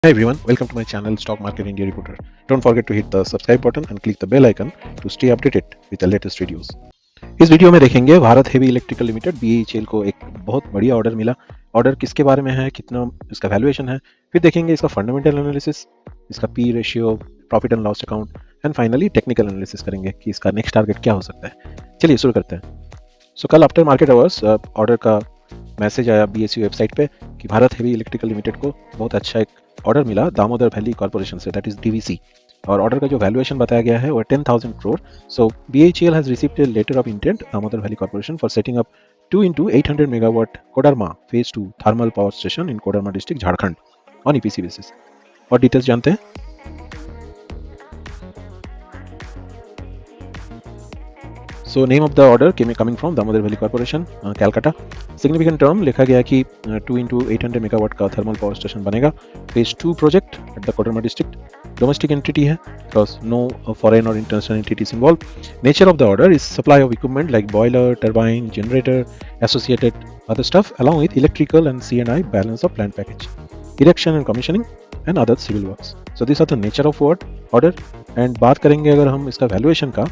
Hi everyone, welcome to my channel Stock Market India Reporter. Don't forget to hit the subscribe button and click the bell icon to stay updated with the latest videos. इस video में देखेंगे Bharat heavy electrical limited BHEL को एक बहुत बढ़िया order मिला। Order किसके बारे में है, कितना इसका वैल्यूएशन है, फिर देखेंगे इसका फंडामेंटल एनालिसिस, इसका P ratio, profit and loss account and finally technical analysis करेंगे कि इसका नेक्स्ट टारगेट क्या हो सकता है। चलिए शुरू करते हैं। कल आफ्टर मार्केट आवर्स ऑर्डर का मैसेज आया BSE वेबसाइट पे कि भारत हेवी इलेक्ट्रिकल लिमिटेड को बहुत अच्छा एक ऑर्डर मिला दामोदर वैली कॉर्पोरेशन से, दैट इज DVC, और ऑर्डर का जो वैल्यूएशन बताया गया है वो 10,000 crore. So BHEL has received a letter of intent Damodar Valley Corporation for setting up 2 into 800 megawatt Koderma phase 2 thermal power station in Koderma district Jharkhand on EPC basis. और details जानते हैं। So name of the order coming from Damodar Valley Corporation, Calcutta. Significant term लिखा गया कि 2 into 800 megawatt का thermal power station बनेगा। Phase 2 project at the Koderma district. Domestic entity है because no foreign or international entities involved. Nature of the order is supply of equipment like boiler, turbine, generator, associated other stuff along with electrical and C&I balance of plant package, erection and commissioning and other civil works. So these are the nature of order. And बात करेंगे अगर हम इसका valuation का,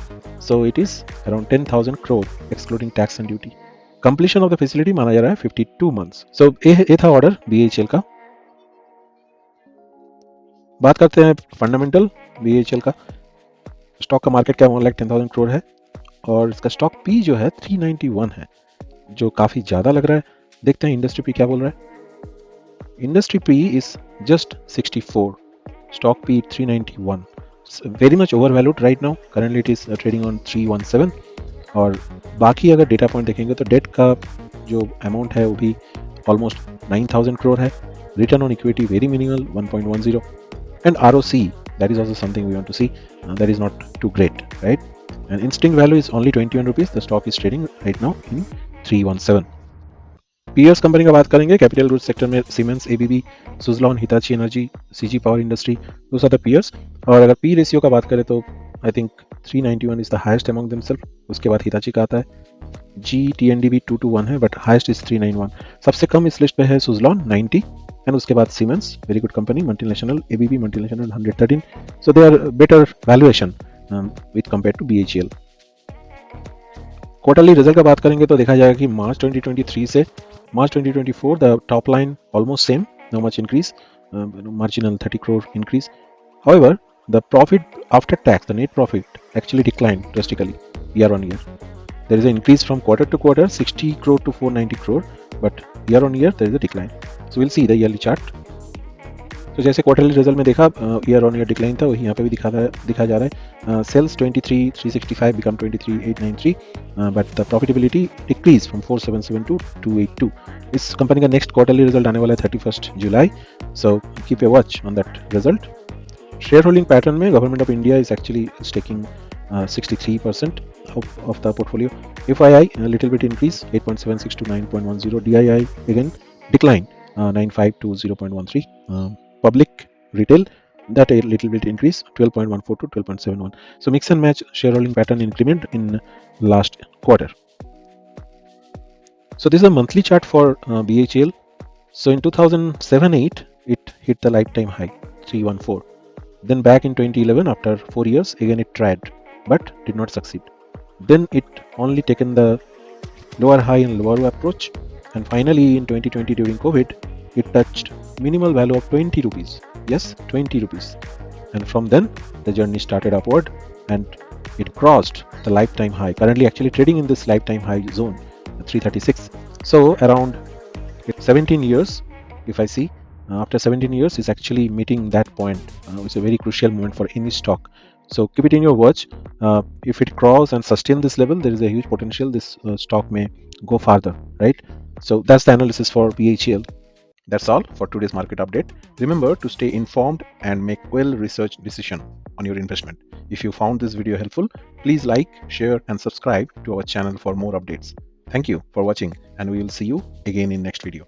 so it is around 10,000 crore excluding tax and duty. Completion of the facility माना जा रहा है 52 months. So ये था ऑर्डर BHEL का। बात करते हैं फंडामेंटल BHEL का। स्टॉक का मार्केट कैप 1,10,000 करोड़ है और इसका स्टॉक पी जो है 391 है, जो काफ़ी ज़्यादा लग रहा है। देखते हैं इंडस्ट्री पी क्या बोल रहा है। Industry P is just 64, stock P 391, very much over valued right now. Currently it is trading on 317। और बाकी अगर डेटा पॉइंट देखेंगे तो डेट का जो अमाउंट है वो भी ऑलमोस्ट 9,000 करोड़ है। Return on equity very minimal 1.10 and ROC, that is also something we want to see, that is not too great, right? And instinct value is only 21 rupees. The stock is trading right now in 317. Peers company का बात करेंगे। Capital goods sector में Siemens, ABB, Suzlon, Hitachi Energy, CG Power Industry, those are the peers. और अगर P ratio का बात करें तो I think 391 is the highest among themself. उसके बाद हिताची का आता है। GTND भी 221 है बट हाईएस्ट इज 391। सबसे कम इस लिस्ट पे है सुजलॉन 90 एंड उसके बाद Siemens, very good company, multinational, ABB multinational 113। So they are better valuation with compare to BHEL। Quarterly result का बात करेंगे तो देखा जाएगा कि मार्च 2023 से मार्च 2024 the top line almost same, no much increase, marginal 30 crore increase. However, the profit after tax, the net profit actually declined drastically year on year. There is an increase from quarter to quarter, 60 crore to 490 crore, but year on year there is a decline. So we'll see the yearly chart. तो जैसे quarterly result में देखा year on year decline था, वही यहाँ पे भी दिखा जा रहा है। Sales 23,365 become 23,893, but the profitability decrease from 477 to 282। इस कंपनी का नेक्स्ट क्वार्टरली रिजल्ट आने वाला है 31 जुलाई, so keep a watch on that result. Share holding pattern में government of India is actually taking 63% of the portfolio. FII a little bit increase 8.76 to 9.10. DII again decline 95 to 0.13. Public retail, that a little bit increase 12.14 to 12.71. So mix and match shareholding pattern increment in last quarter. So this is a monthly chart for BHEL. So in 2007-8 it hit the lifetime high 314. Then back in 2011 after 4 years again it tried but did not succeed. Then it only taken the lower high and lower approach, and finally in 2020 during COVID it touched minimal value of 20 rupees. Yes, 20 rupees. And from then the journey started upward and it crossed the lifetime high. Currently actually trading in this lifetime high zone 336. So around 17 years, if I see, after 17 years is actually meeting that point. It's a very crucial moment for any stock. So keep it in your watch. If it cross and sustain this level, there is a huge potential this stock may go farther, right? So that's the analysis for BHEL. That's all for today's market update. Remember to stay informed and make well-researched decision on your investment. If you found this video helpful, please like, share and subscribe to our channel for more updates. Thank you for watching and we will see you again in next video.